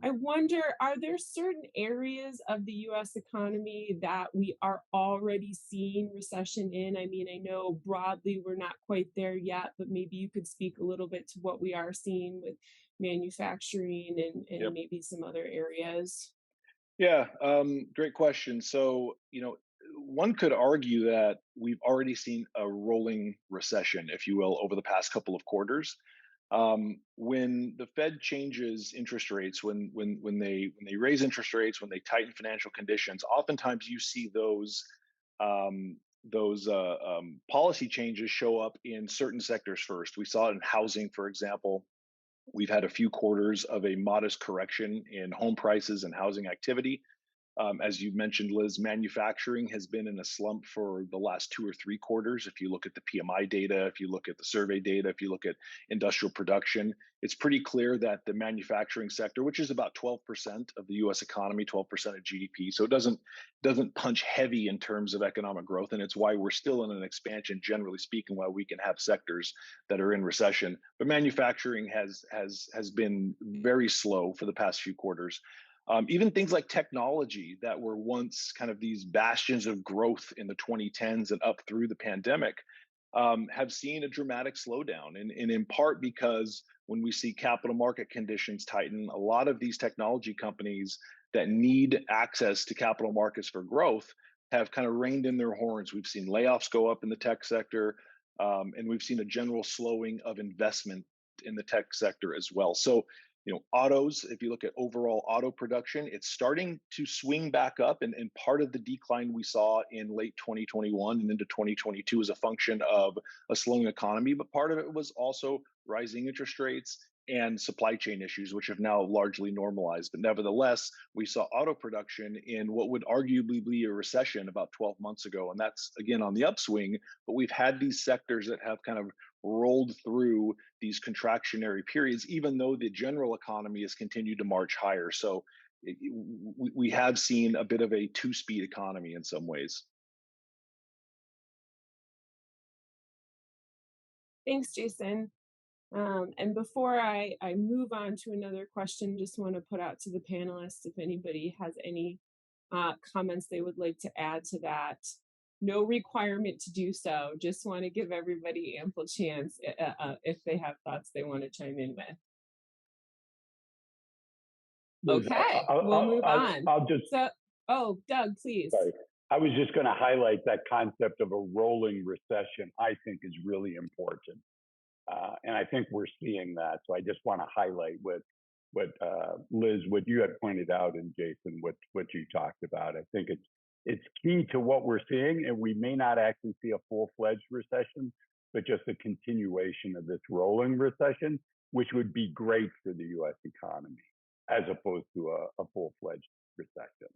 I wonder, are there certain areas of the US economy that we are already seeing recession in? I mean, I know broadly we're not quite there yet, but maybe you could speak a little bit to what we are seeing with manufacturing and Yep. maybe some other areas. Yeah. Great question. So, one could argue that we've already seen a rolling recession, if you will, over the past couple of quarters. When the Fed changes interest rates, when they raise interest rates, when they tighten financial conditions, oftentimes you see those policy changes show up in certain sectors first. We saw it in housing, for example. We've had a few quarters of a modest correction in home prices and housing activity. As you mentioned, Liz, manufacturing has been in a slump for the last 2 or 3 quarters. If you look at the PMI data, if you look at the survey data, if you look at industrial production, it's pretty clear that the manufacturing sector, which is about 12% of the U.S. economy, 12% of GDP, so it doesn't punch heavy in terms of economic growth, and it's why we're still in an expansion, generally speaking, while we can have sectors that are in recession. But manufacturing has been very slow for the past few quarters. Even things like technology that were once kind of these bastions of growth in the 2010s and up through the pandemic have seen a dramatic slowdown. And in part because when we see capital market conditions tighten, a lot of these technology companies that need access to capital markets for growth have kind of reined in their horns. We've seen layoffs go up in the tech sector, and we've seen a general slowing of investment in the tech sector as well. So autos, if you look at overall auto production, it's starting to swing back up. And part of the decline we saw in late 2021 and into 2022 is a function of a slowing economy. But part of it was also rising interest rates and supply chain issues, which have now largely normalized. But nevertheless, we saw auto production in what would arguably be a recession about 12 months ago. And that's again on the upswing. But we've had these sectors that have kind of rolled through these contractionary periods, even though the general economy has continued to march higher. So we have seen a bit of a two-speed economy in some ways. Thanks, Jason. And before I move on to another question, just want to put out to the panelists if anybody has any comments they would like to add to that. No requirement to do so. Just want to give everybody ample chance if they have thoughts they want to chime in with. Liz, Okay, we'll move on. I'll just, So, oh, Doug, please. sorry. I was just going to highlight that concept of a rolling recession, I think is really important. And I think we're seeing that. So I just want to highlight what Liz, what you had pointed out, and Jason, what you talked about. I think it's key to what we're seeing, and we may not actually see a full-fledged recession, but just a continuation of this rolling recession, which would be great for the U.S. economy, as opposed to a full-fledged recession.